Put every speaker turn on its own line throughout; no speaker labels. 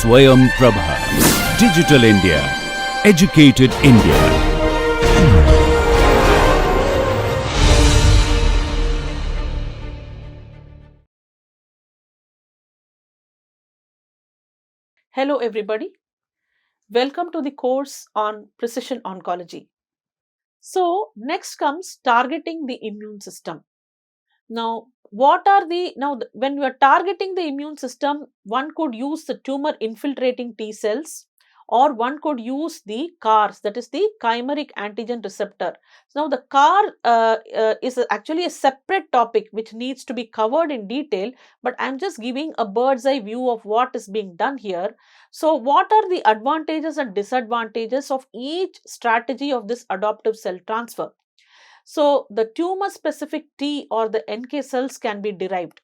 Swayam Prabha. Digital India. Educated India.
Hello everybody, welcome to the course on precision oncology. So next comes targeting the immune system. Now when we are targeting the immune system, one could use the tumor infiltrating T cells, or one could use the CARs, that is the chimeric antigen receptor. Now the CAR is actually a separate topic which needs to be covered in detail, but I'm just giving a bird's eye view of what is being done here. So what are the advantages and disadvantages of each strategy of this adoptive cell transfer? So the tumor specific T or the NK cells can be derived.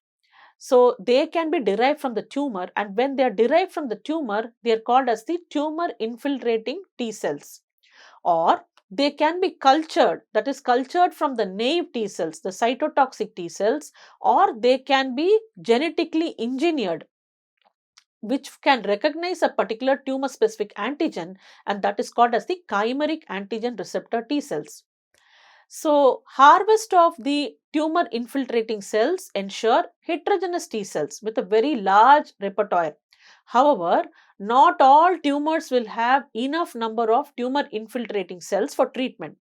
So they can be derived from the tumor, and when they are derived from the tumor, they are called as the tumor infiltrating T cells. Or they can be cultured, that is cultured from the naive T cells, the cytotoxic T cells, or they can be genetically engineered, which can recognize a particular tumor specific antigen, and that is called as the chimeric antigen receptor T cells. So, harvest of the tumor infiltrating cells ensure heterogeneous T cells with a very large repertoire. However, not all tumors will have enough number of tumor infiltrating cells for treatment.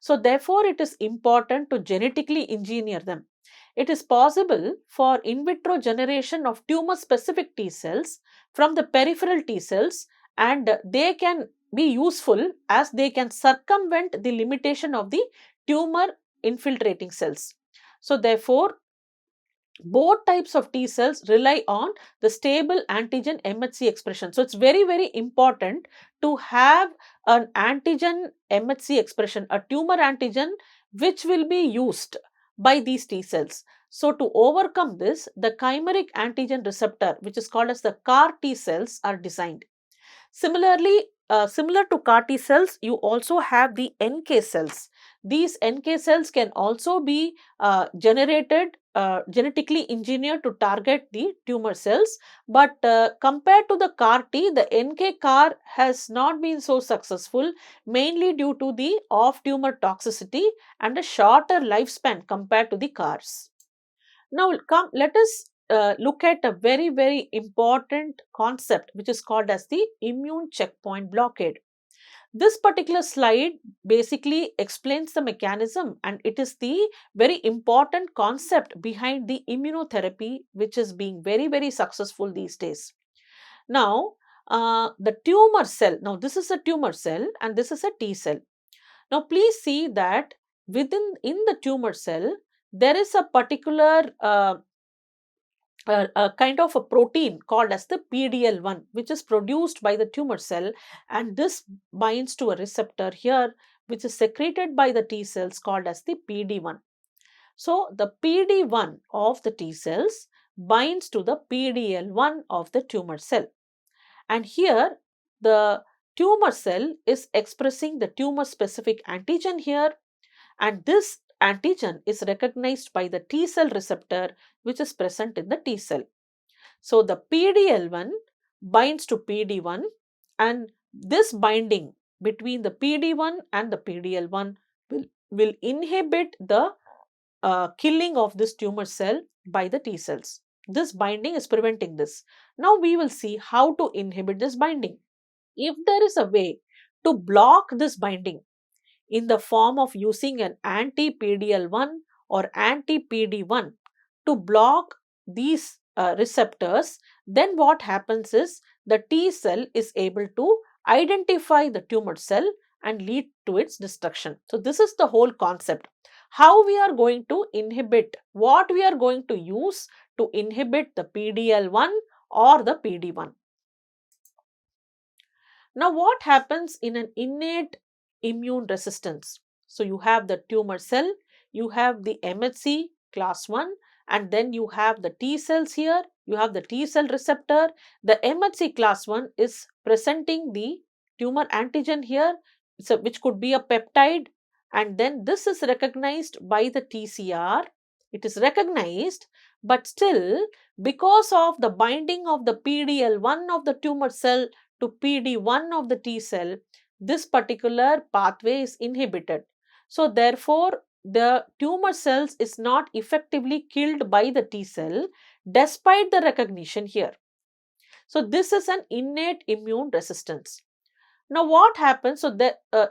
So, therefore, it is important to genetically engineer them. It is possible for in vitro generation of tumor specific T cells from the peripheral T cells, and they can be useful as they can circumvent the limitation of the tumor infiltrating cells. So, therefore, both types of T cells rely on the stable antigen MHC expression. So, it's very, very important to have an antigen MHC expression, a tumor antigen which will be used by these T cells. So, to overcome this, the chimeric antigen receptor, which is called as the CAR T cells, are designed. Similarly, similar to CAR T cells, you also have the NK cells. These NK cells can also be generated, genetically engineered to target the tumor cells. But compared to the CAR T, the NK CAR has not been so successful, mainly due to the off-tumor toxicity and a shorter lifespan compared to the CARs. Now, let us look at a very, very important concept which is called as the immune checkpoint blockade. This particular slide basically explains the mechanism, and it is the very important concept behind the immunotherapy which is being very, very successful these days. Now, the tumor cell, now this is a tumor cell and this is a T cell. Now, please see that in the tumor cell, there is a particular a kind of a protein called as the PDL1, which is produced by the tumor cell, and this binds to a receptor here which is secreted by the T cells called as the PD1. So, the PD1 of the T cells binds to the PDL1 of the tumor cell, and here the tumor cell is expressing the tumor specific antigen here, and this antigen is recognized by the T cell receptor which is present in the T cell. So, the PDL1 binds to PD1, and this binding between the PD1 and the PDL1 will inhibit the killing of this tumor cell by the T cells. This binding is preventing this. Now, we will see how to inhibit this binding. If there is a way to block this binding in the form of using an anti-PDL1 or anti-PD1 to block these receptors, then what happens is the T cell is able to identify the tumor cell and lead to its destruction. So, this is the whole concept. How we are going to inhibit, what we are going to use to inhibit the PDL1 or the PD1. Now, what happens in an innate immune resistance? So, you have the tumor cell, you have the MHC class 1, and then you have the T cells here, you have the T cell receptor. The MHC class 1 is presenting the tumor antigen here, which could be a peptide, and then this is recognized by the TCR, It is recognized, but still, because of the binding of the PDL1 of the tumor cell to PD1 of the T cell, this particular pathway is inhibited. So, therefore, the tumor cells is not effectively killed by the T cell despite the recognition here. So, this is an innate immune resistance. Now, what happens? So,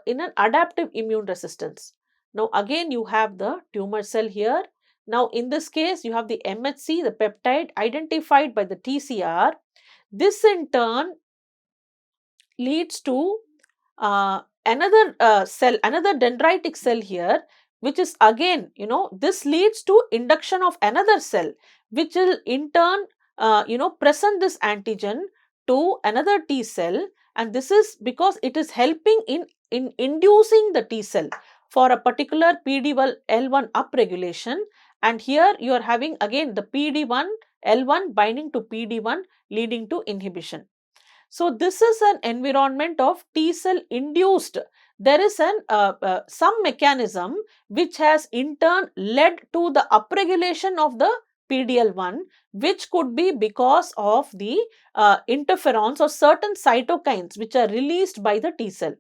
in an adaptive immune resistance, now again you have the tumor cell here. Now, in this case, you have the MHC, the peptide identified by the TCR. This in turn leads to another cell, another dendritic cell here, which is again, this leads to induction of another cell, which will in turn, present this antigen to another T cell, and this is because it is helping in inducing the T cell for a particular PD-L1 upregulation, and here you are having again the PD-L1 binding to PD-1 leading to inhibition. So, this is an environment of T cell induced. There is some mechanism which has in turn led to the upregulation of the PDL1, which could be because of the interferons or certain cytokines which are released by the T cell.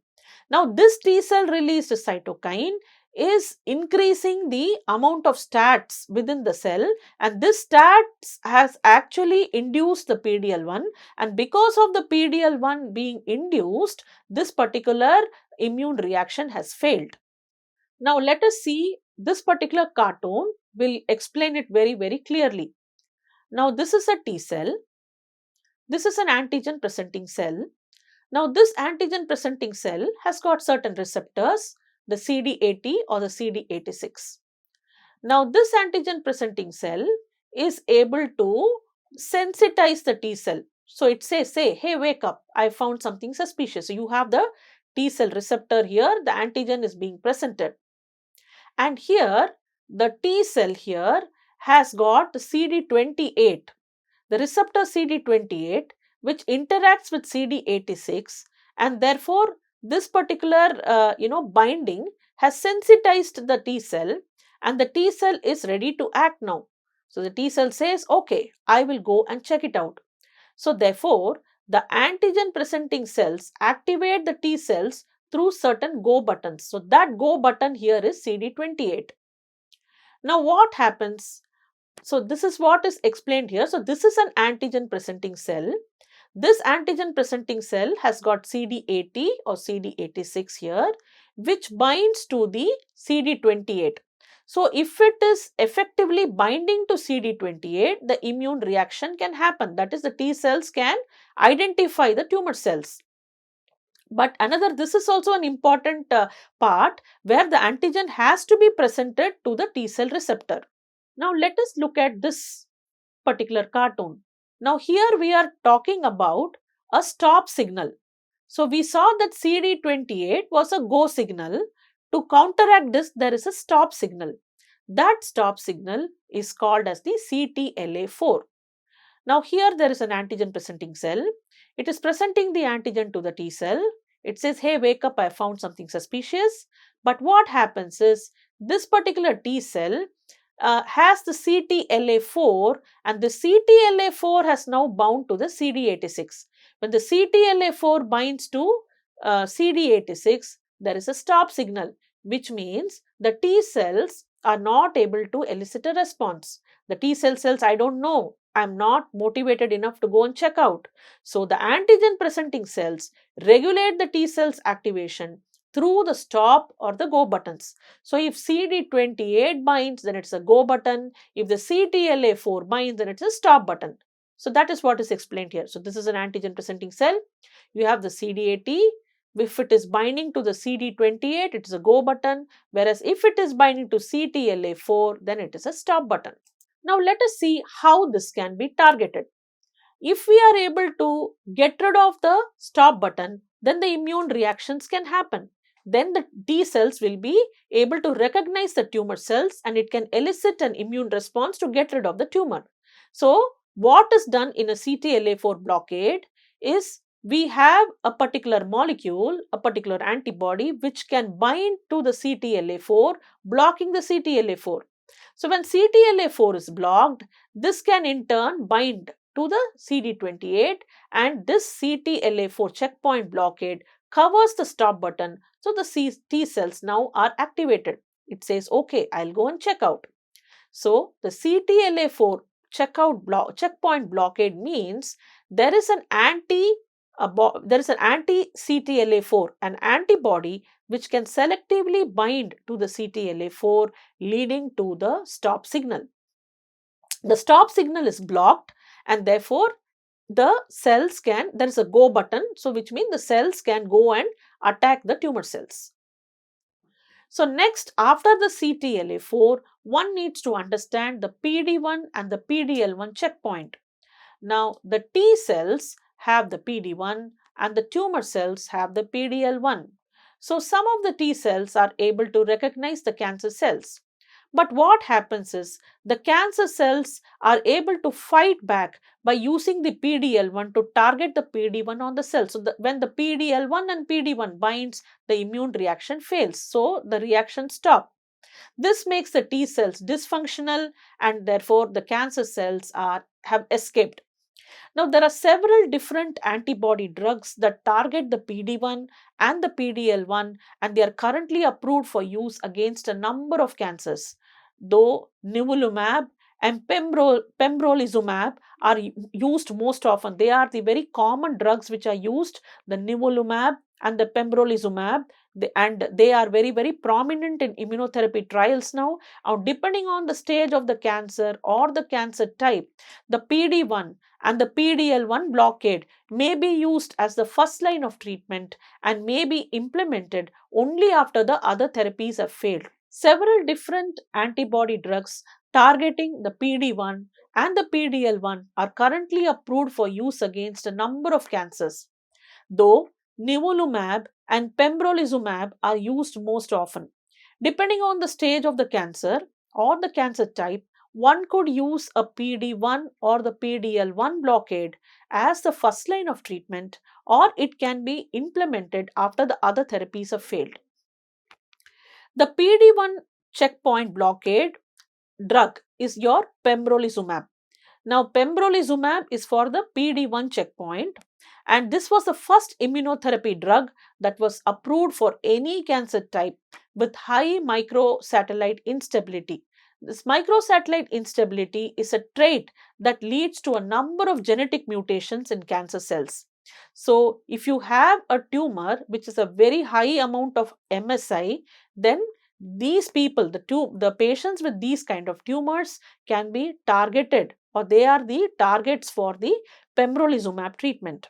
Now, this T cell released cytokine is increasing the amount of STATs within the cell, and this STATs has actually induced the PDL1, and because of the PDL1 being induced, this particular immune reaction has failed. Now, let us see this particular cartoon will explain it very, very clearly. Now, this is a T cell. This is an antigen presenting cell. Now, this antigen presenting cell has got certain receptors, the CD80 or the CD86. Now, this antigen presenting cell is able to sensitize the T cell. So, it says, hey, wake up, I found something suspicious. So, you have the T cell receptor here, the antigen is being presented. And here, the T cell here has got CD28, the receptor CD28, which interacts with CD86, and therefore this particular binding has sensitized the T cell, and the T cell is ready to act now. So, the T cell says, okay, I will go and check it out. So, therefore, the antigen presenting cells activate the T cells through certain go buttons. So, that go button here is CD28. Now, what happens? So, this is what is explained here. So, this is an antigen presenting cell. This antigen presenting cell has got CD80 or CD86 here, which binds to the CD28. So, if it is effectively binding to CD28, the immune reaction can happen. That is, the T cells can identify the tumor cells. But this is also an important part where the antigen has to be presented to the T cell receptor. Now, let us look at this particular cartoon. Now, here we are talking about a stop signal. So, we saw that CD28 was a go signal. To counteract this, there is a stop signal. That stop signal is called as the CTLA4. Now, here there is an antigen presenting cell. It is presenting the antigen to the T cell. It says, hey, wake up, I found something suspicious. But what happens is, this particular T cell has the CTLA4, and the CTLA4 has now bound to the CD86. When the CTLA4 binds to CD86, there is a stop signal, which means the T cells are not able to elicit a response. The T cell says, I don't know, I am not motivated enough to go and check out. So, the antigen presenting cells regulate the T cells activation through the stop or the go buttons. So, if CD28 binds, then it's a go button. If the CTLA4 binds, then it's a stop button. So, that is what is explained here. So, this is an antigen presenting cell. You have the CD80. If it is binding to the CD28, it is a go button. Whereas, if it is binding to CTLA4, then it is a stop button. Now, let us see how this can be targeted. If we are able to get rid of the stop button, then the immune reactions can happen. Then the T cells will be able to recognize the tumor cells, and it can elicit an immune response to get rid of the tumor. So, what is done in a CTLA4 blockade is, we have a particular molecule, a particular antibody which can bind to the CTLA4, blocking the CTLA4. So when CTLA4 is blocked, this can in turn bind to the CD28, and this CTLA4 checkpoint blockade covers the stop button. So the T cells now are activated. It says, okay, I'll go and check out. So the CTLA4 checkpoint blockade means there is an anti-CTLA4, an antibody which can selectively bind to the CTLA4, leading to the stop signal. The stop signal is blocked, and therefore there is a go button, so which means the cells can go and attack the tumor cells. So next, after the CTLA4, one needs to understand the PD1 and the PDL1 checkpoint. Now, the T cells have the PD1 and the tumor cells have the PDL1. So some of the T cells are able to recognize the cancer cells. But what happens is the cancer cells are able to fight back by using the PDL1 to target the PD1 on the cell. So when the PDL1 and PD1 binds, the immune reaction fails. So the reaction stops. This makes the T cells dysfunctional, and therefore the cancer cells have escaped. Now, there are several different antibody drugs that target the PD1 and the PDL1, and they are currently approved for use against a number of cancers. Though nivolumab and pembrolizumab are used most often, they are the very common drugs which are used, the nivolumab and the pembrolizumab, and they are very, very prominent in immunotherapy trials now. Now, depending on the stage of the cancer or the cancer type, the PD1 and the PDL1 blockade may be used as the first line of treatment and may be implemented only after the other therapies have failed. Several different antibody drugs targeting the PD1 and the PDL1 are currently approved for use against a number of cancers, though nivolumab and pembrolizumab are used most often. Depending on the stage of the cancer or the cancer type, one could use a PD1 or the PDL1 blockade as the first line of treatment, or it can be implemented after the other therapies have failed. The PD1 checkpoint blockade drug is your pembrolizumab. Now, pembrolizumab is for the PD1 checkpoint, and this was the first immunotherapy drug that was approved for any cancer type with high microsatellite instability. This microsatellite instability is a trait that leads to a number of genetic mutations in cancer cells. So, if you have a tumor which is a very high amount of MSI, then these people, the patients with these kind of tumors can be targeted, or they are the targets for the pembrolizumab treatment.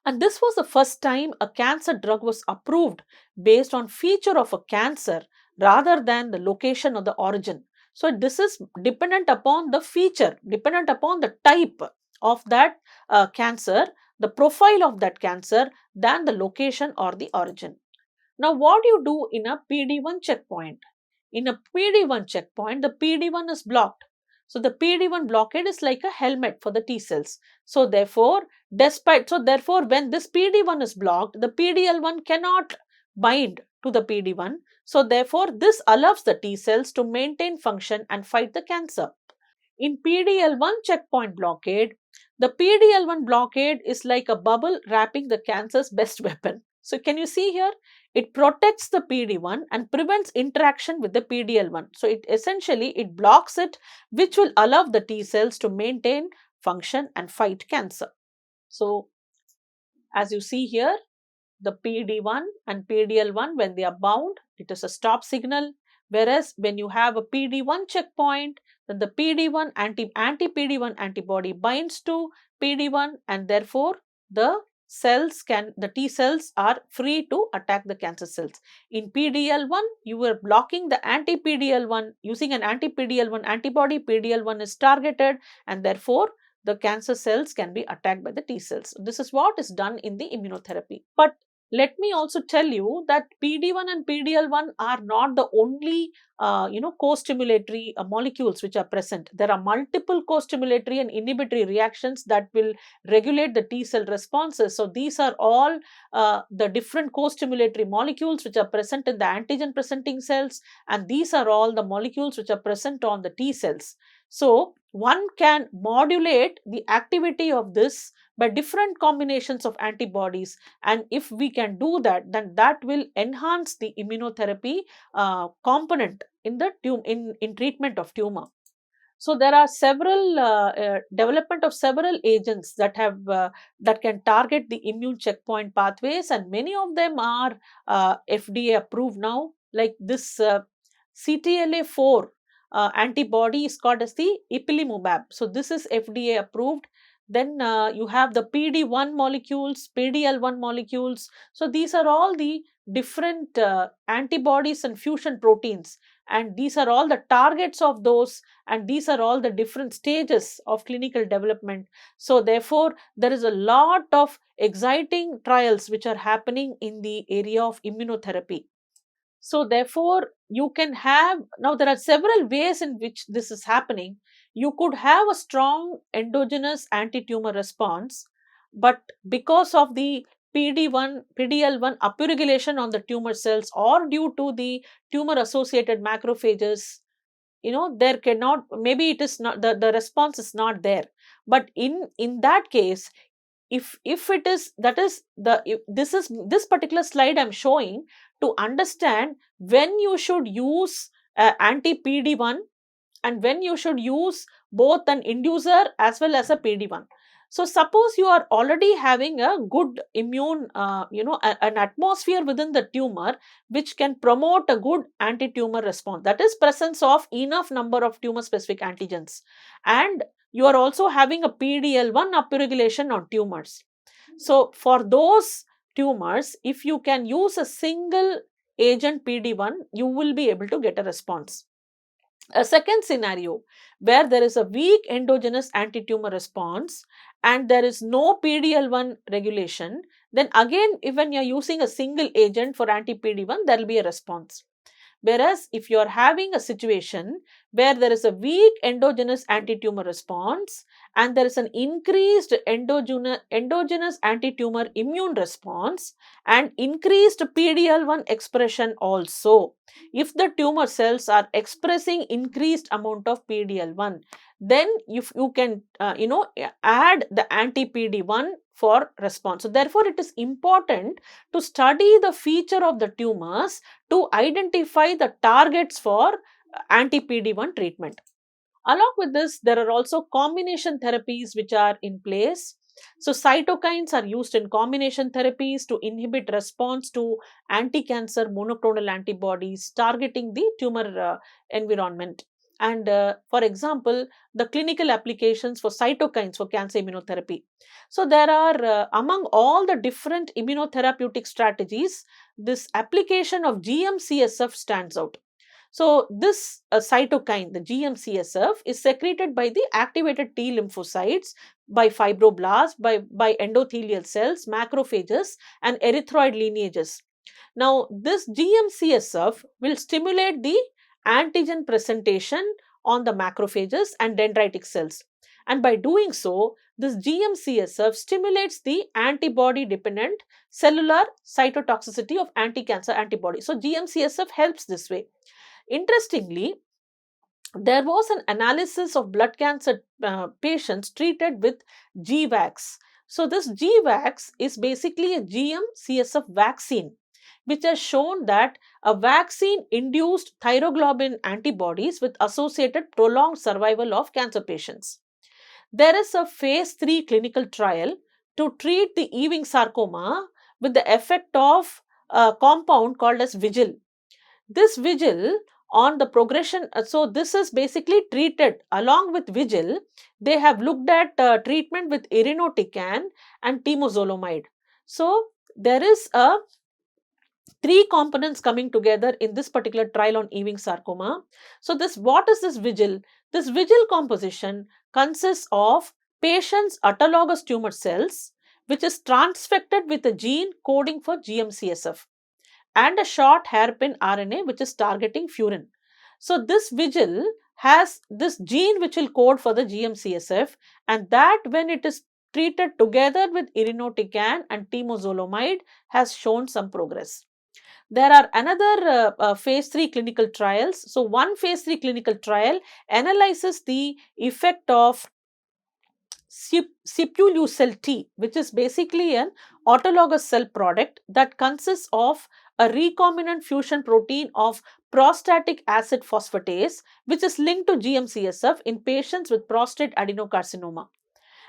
And this was the first time a cancer drug was approved based on feature of a cancer rather than the location or the origin. So this is dependent upon the feature, dependent upon the type of that cancer, the profile of that cancer, than the location or the origin. Now, what do you do in a PD1 checkpoint? In a PD1 checkpoint, the PD1 is blocked. So, the PD1 blockade is like a helmet for the T cells. So, therefore, when this PD1 is blocked, the PDL1 cannot bind to the PD1. So, therefore, this allows the T cells to maintain function and fight the cancer. In PDL1 checkpoint blockade, the PDL1 blockade is like a bubble wrapping the cancer's best weapon. So, can you see here? It protects the PD1 and prevents interaction with the PDL1. So, it blocks it, which will allow the T cells to maintain function and fight cancer. So, as you see here, the PD1 and PDL1, when they are bound, it is a stop signal. Whereas when you have a PD1 checkpoint, then the PD1 anti-PD1 antibody binds to PD1, and therefore the T cells are free to attack the cancer cells. In PDL1, you are blocking the anti-PDL1 using an anti-PDL1 antibody. PDL1 is targeted, and therefore the cancer cells can be attacked by the T cells. This is what is done in the immunotherapy. But let me also tell you that PD1 and PDL1 are not the only co-stimulatory molecules which are present. There are multiple co-stimulatory and inhibitory reactions that will regulate the T cell responses. So these are all the different co-stimulatory molecules which are present in the antigen presenting cells, and these are all the molecules which are present on the T cells. So one can modulate the activity of this by different combinations of antibodies, and if we can do that, then that will enhance the immunotherapy component in the in treatment of tumor. So there are several development of several agents that have that can target the immune checkpoint pathways, and many of them are FDA approved now. Like this CTLA4 antibody is called as the ipilimumab. So this is FDA approved. Then you have the PD1 molecules, PDL1 molecules. So these are all the different antibodies and fusion proteins, and these are all the targets of those, and these are all the different stages of clinical development. So therefore there is a lot of exciting trials which are happening in the area of immunotherapy. So therefore you can have, now there are several ways in which this is happening. You could have a strong endogenous anti-tumor response, but because of the PD1 PDL1 upregulation on the tumor cells, or due to the tumor associated macrophages, there cannot, maybe it is not, the response is not there. But in that case, if it is, that is the, this particular slide I'm showing to understand when you should use anti PD1 and when you should use both an inducer as well as a PD1. So suppose you are already having a good immune, an atmosphere within the tumor which can promote a good anti-tumor response, that is presence of enough number of tumor specific antigens, and you are also having a PDL1 upregulation on tumors. So for those tumors, if you can use a single agent PD1, you will be able to get a response. A second scenario where there is a weak endogenous anti-tumor response and there is no PDL1 regulation, then again, even you are using a single agent for anti-PD1, there will be a response. Whereas if you are having a situation where there is a weak endogenous anti-tumor response and there is an increased endogenous anti-tumor immune response and increased PDL1 expression also, if the tumor cells are expressing increased amount of PDL1, then if you can add the anti-PD1 for response. So therefore it is important to study the feature of the tumors to identify the targets for anti-PD1 treatment. Along with this, there are also combination therapies which are in place. So cytokines are used in combination therapies to inhibit response to anti-cancer monoclonal antibodies targeting the tumor environment. And for example, the clinical applications for cytokines for cancer immunotherapy. So there are, among all the different immunotherapeutic strategies, this application of GM-CSF stands out. So this cytokine, the GM-CSF, is secreted by the activated T lymphocytes, by fibroblasts, by endothelial cells, macrophages, and erythroid lineages. Now, this GM-CSF will stimulate the antigen presentation on the macrophages and dendritic cells. And by doing so, this GM-CSF stimulates the antibody-dependent cellular cytotoxicity of anti-cancer antibodies. So GM-CSF helps this way. Interestingly, there was an analysis of blood cancer patients treated with GVAX. So this GVAX is basically a GM-CSF vaccine, which has shown that a vaccine induced thyroglobulin antibodies with associated prolonged survival of cancer patients. There is a phase 3 clinical trial to treat the Ewing sarcoma with the effect of a compound called as Vigil. This Vigil on the progression, so this is basically treated along with Vigil. They have looked at treatment with irinotecan and temozolomide. So there is a three components coming together in this particular trial on Ewing sarcoma. So what is this Vigil? This Vigil composition consists of patient's autologous tumor cells which is transfected with a gene coding for GM-CSF, and a short hairpin RNA which is targeting furin. So this vigil has this gene which will code for the GM-CSF, and that when it is treated together with irinotecan and temozolomide has shown some progress. There are another phase 3 clinical trials. So one phase 3 clinical trial analyzes the effect of Sipulucel T, which is basically an autologous cell product that consists of a recombinant fusion protein of prostatic acid phosphatase, which is linked to GM-CSF in patients with prostate adenocarcinoma.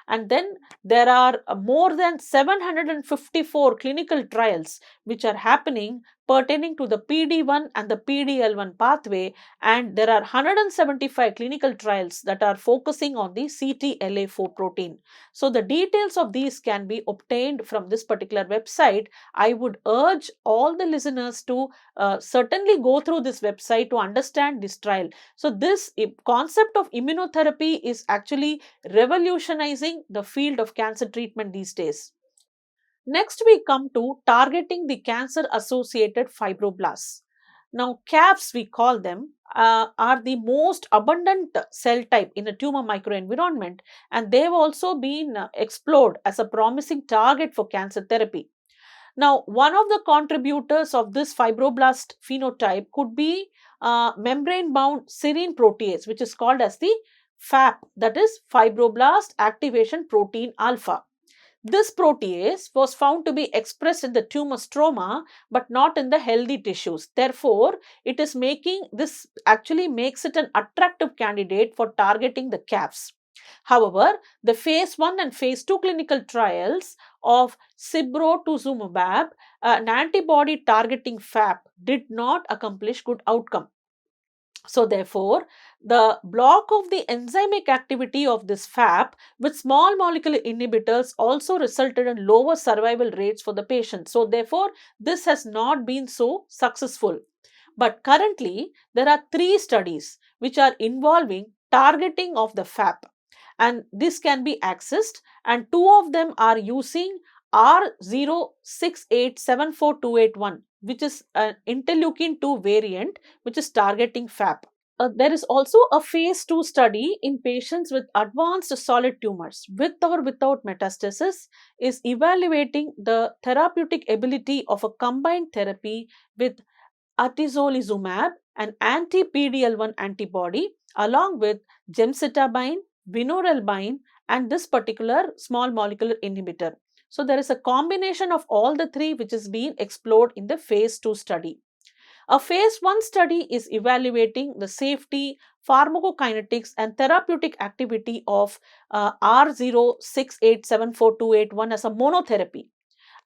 And then there are more than 754 clinical trials which are happening pertaining to the PD-1 and the PD-L1 pathway, and there are 175 clinical trials that are focusing on the CTLA4 protein. So the details of these can be obtained from this particular website. I would urge all the listeners to certainly go through this website to understand this trial. So this concept of immunotherapy is actually revolutionizing the field of cancer treatment these days. Next, we come to targeting the cancer associated fibroblasts. Now, CAFs, we call them, are the most abundant cell type in a tumor microenvironment, and they've also been explored as a promising target for cancer therapy. Now, one of the contributors of this fibroblast phenotype could be membrane bound serine protease, which is called as the FAP, that is fibroblast activation protein alpha. This protease was found to be expressed in the tumor stroma but not in the healthy tissues. Therefore, this actually makes it an attractive candidate for targeting the CAFs. However, the phase 1 and phase 2 clinical trials of cibrotuzumab, an antibody targeting FAP, did not accomplish good outcome. So therefore, the block of the enzymic activity of this FAP with small molecule inhibitors also resulted in lower survival rates for the patient. So therefore, this has not been so successful. But currently, there are 3 studies which are involving targeting of the FAP, and this can be accessed, and 2 of them are using R06874281, which is an interleukin 2 variant which is targeting FAP. There is also a phase 2 study in patients with advanced solid tumors with or without metastasis, is evaluating the therapeutic ability of a combined therapy with atezolizumab, an anti-PD-L1 antibody, along with gemcitabine, vinorelbine, and this particular small molecular inhibitor. So there is a combination of all the 3 which is being explored in the phase 2 study. A phase 1 study is evaluating the safety, pharmacokinetics, and therapeutic activity of R06874281 as a monotherapy.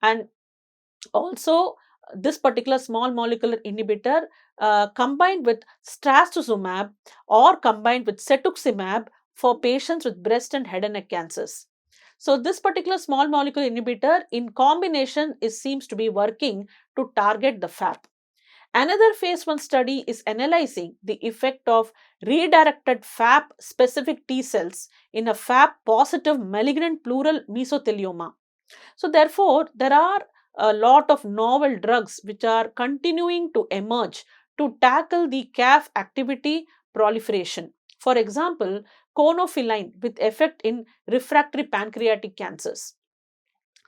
And also, this particular small molecular inhibitor combined with trastuzumab or combined with cetuximab for patients with breast and head and neck cancers. So this particular small molecule inhibitor in combination seems to be working to target the FAP. Another phase 1 study is analyzing the effect of redirected FAP specific T cells in a FAP positive malignant pleural mesothelioma. So therefore, there are a lot of novel drugs which are continuing to emerge to tackle the CAF activity proliferation. For example, conofilin with effect in refractory pancreatic cancers.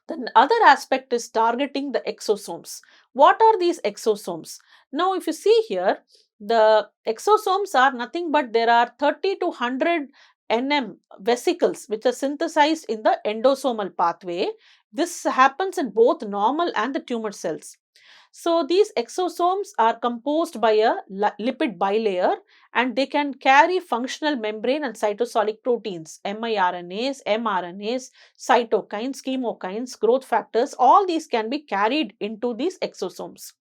The other aspect is targeting the exosomes. What are these exosomes? Now, if you see here, the exosomes are nothing but there are 30 to 100 NM vesicles which are synthesized in the endosomal pathway. This happens in both normal and the tumor cells. So these exosomes are composed by a lipid bilayer, and they can carry functional membrane and cytosolic proteins, miRNAs, mRNAs, cytokines, chemokines, growth factors. All these can be carried into these exosomes.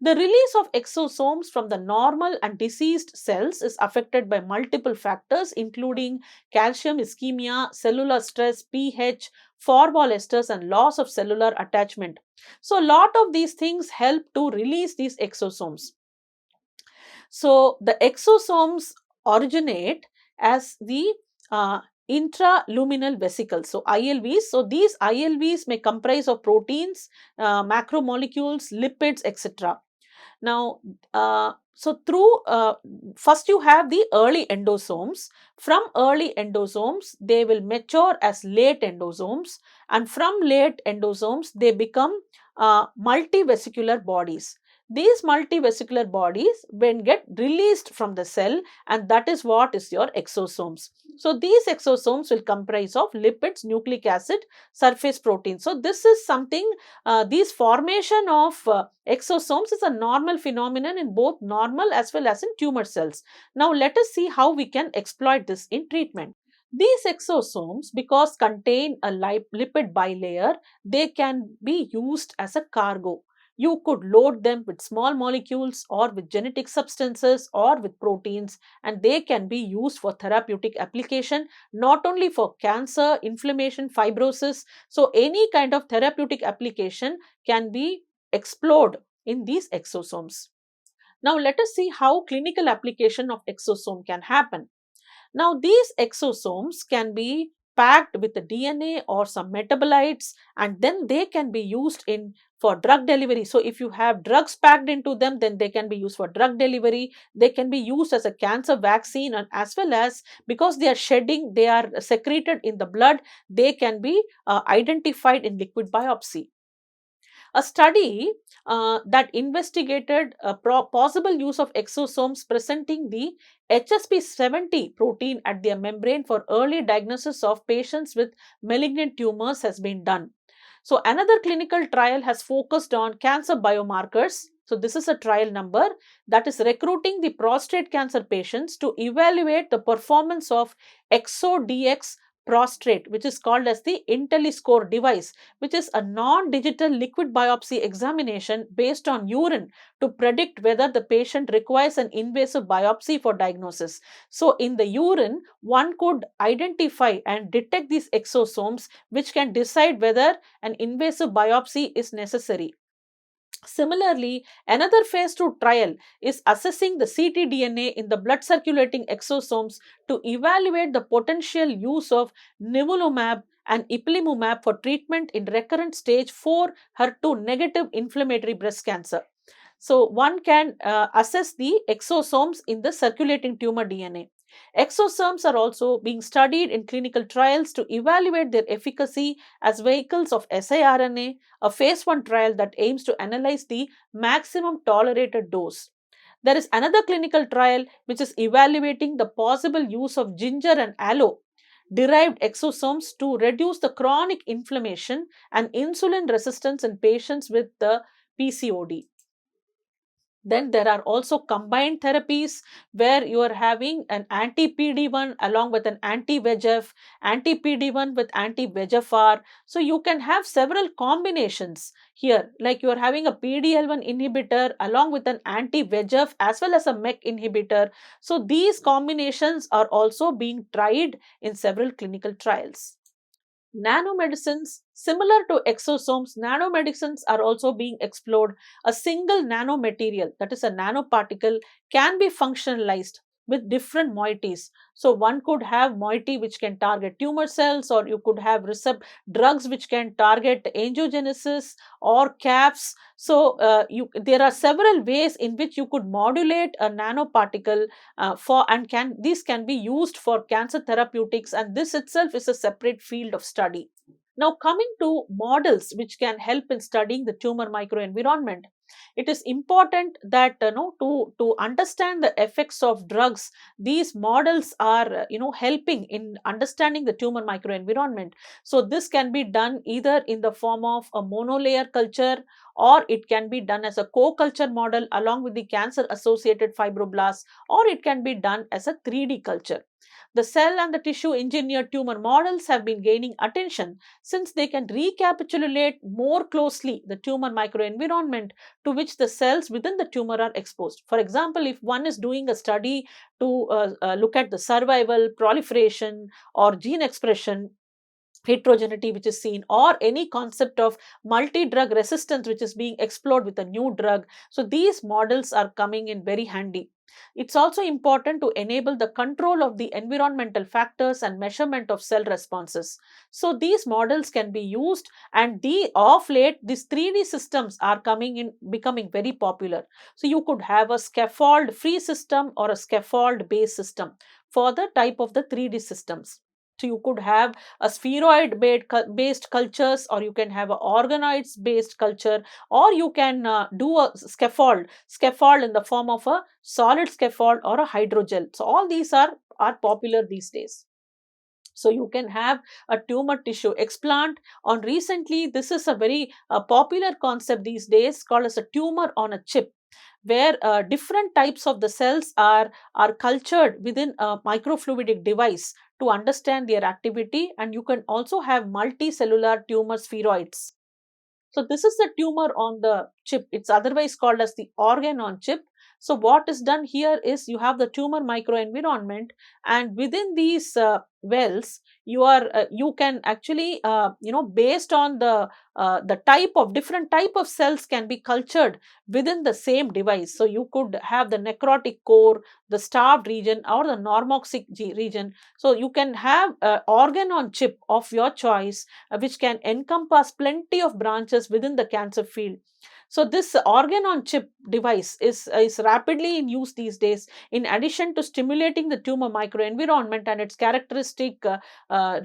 The release of exosomes from the normal and diseased cells is affected by multiple factors, including calcium ischemia, cellular stress, pH, Forbol esters, and loss of cellular attachment. So, a lot of these things help to release these exosomes. So, the exosomes originate as the intraluminal vesicles, so ILVs. So these ILVs may comprise of proteins, macromolecules, lipids, etc. Now, so through first you have the early endosomes. From early endosomes, they will mature as late endosomes, and from late endosomes, they become multivesicular bodies. These multivesicular bodies when get released from the cell, and that is what is your exosomes. So these exosomes will comprise of lipids, nucleic acid, surface protein. So this is something, these formation of exosomes is a normal phenomenon in both normal as well as in tumor cells. Now let us see how we can exploit this in treatment. These exosomes, because contain a lipid bilayer, they can be used as a cargo. You could load them with small molecules or with genetic substances or with proteins, and they can be used for therapeutic application, not only for cancer, inflammation, fibrosis. So any kind of therapeutic application can be explored in these exosomes. Now let us see how clinical application of exosome can happen. Now these exosomes can be packed with the DNA or some metabolites, and then they can be used in for drug delivery. So if you have drugs packed into them, then they can be used for drug delivery. They can be used as a cancer vaccine, and as well as because they are shedding, they are secreted in the blood, they can be identified in liquid biopsy. A study that investigated possible use of exosomes presenting the HSP70 protein at their membrane for early diagnosis of patients with malignant tumors has been done. So another clinical trial has focused on cancer biomarkers. So this is a trial number that is recruiting the prostate cancer patients to evaluate the performance of ExoDx prostate, which is called as the IntelliScore device, which is a non-digital liquid biopsy examination based on urine to predict whether the patient requires an invasive biopsy for diagnosis. So in the urine, one could identify and detect these exosomes, which can decide whether an invasive biopsy is necessary. Similarly, another phase 2 trial is assessing the ctDNA in the blood circulating exosomes to evaluate the potential use of nivolumab and ipilimumab for treatment in recurrent stage 4 HER2 negative inflammatory breast cancer. So one can assess the exosomes in the circulating tumor DNA. Exosomes are also being studied in clinical trials to evaluate their efficacy as vehicles of siRNA, a phase 1 trial that aims to analyze the maximum tolerated dose. There is another clinical trial which is evaluating the possible use of ginger and aloe derived exosomes to reduce the chronic inflammation and insulin resistance in patients with the PCOD. Then there are also combined therapies where you are having an anti-PD1 along with an anti-VEGF, anti-PD1 with anti-VEGFR. So you can have several combinations here, like you are having a PDL1 inhibitor along with an anti-VEGF as well as a MEK inhibitor. So these combinations are also being tried in several clinical trials. Nanomedicines, similar to exosomes, nanomedicines are also being explored. A single nanomaterial, that is a nanoparticle, can be functionalized with different moieties. So one could have moiety which can target tumor cells, or you could have drugs which can target angiogenesis or CAFs. So there are several ways in which you could modulate a nanoparticle for, and these can be used for cancer therapeutics, and this itself is a separate field of study. Now coming to models which can help in studying the tumor microenvironment, it is important that to understand the effects of drugs, these models are helping in understanding the tumor microenvironment. So this can be done either in the form of a monolayer culture, or it can be done as a co-culture model along with the cancer associated fibroblasts, or it can be done as a 3D culture. The cell and the tissue engineered tumor models have been gaining attention since they can recapitulate more closely the tumor microenvironment to which the cells within the tumor are exposed. For example, if one is doing a study to look at the survival, proliferation, or gene expression, heterogeneity which is seen, or any concept of multi-drug resistance which is being explored with a new drug, so these models are coming in very handy. It's also important to enable the control of the environmental factors and measurement of cell responses. So these models can be used, and of late these 3D systems are becoming very popular. So you could have a scaffold free system or a scaffold based system for the type of the 3D systems. So you could have a spheroid based cultures, or you can have a organoids based culture, or you can do a scaffold in the form of a solid scaffold or a hydrogel. So all these are popular these days. So you can have a tumor tissue explant. On recently, this is a very popular concept these days called as a tumor on a chip, where different types of the cells are cultured within a microfluidic device to understand their activity, and you can also have multicellular tumor spheroids. So this is the tumor on the chip. It's otherwise called as the organ on chip. So what is done here is you have the tumor microenvironment, and within these wells, you can actually based on the type of different type of cells can be cultured within the same device. So you could have the necrotic core, the starved region, or the normoxic region. So you can have organ on chip of your choice, which can encompass plenty of branches within the cancer field. So this organ on chip device is rapidly in use these days. In addition to stimulating the tumor microenvironment and its characteristic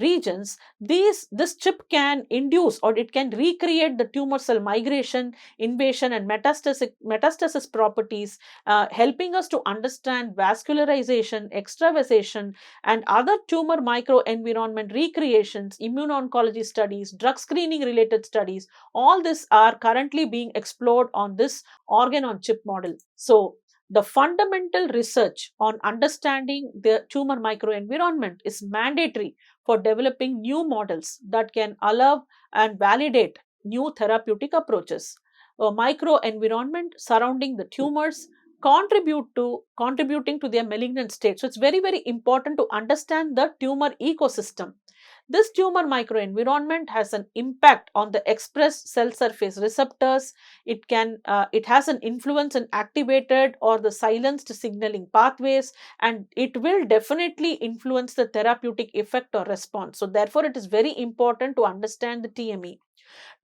regions, this chip can induce, or it can recreate the tumor cell migration, invasion, and metastasis properties, helping us to understand vascularization, extravasation, and other tumor microenvironment recreations, immuno-oncology studies, drug screening related studies. All this are currently being explored on this organ on chip model. So the fundamental research on understanding the tumor microenvironment is mandatory for developing new models that can allow and validate new therapeutic approaches. A microenvironment surrounding the tumors contributing to their malignant state. So it's very important to understand the tumor ecosystem. This tumor microenvironment has an impact on the expressed cell surface receptors. It has an influence in activated or the silenced signaling pathways, and it will definitely influence the therapeutic effect or response. So therefore, it is very important to understand the TME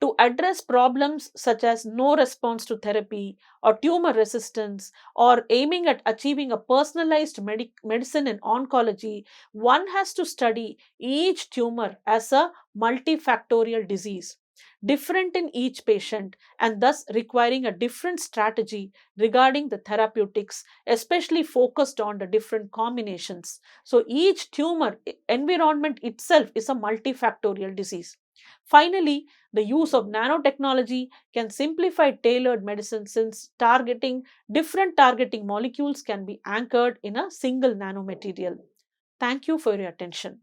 to address problems such as no response to therapy or tumor resistance, or aiming at achieving a personalized medicine in oncology. One has to study each tumor as a multifactorial disease, different in each patient, and thus requiring a different strategy regarding the therapeutics, especially focused on the different combinations. So each tumor environment itself is a multifactorial disease. Finally, the use of nanotechnology can simplify tailored medicine, since different targeting molecules can be anchored in a single nanomaterial. Thank you for your attention.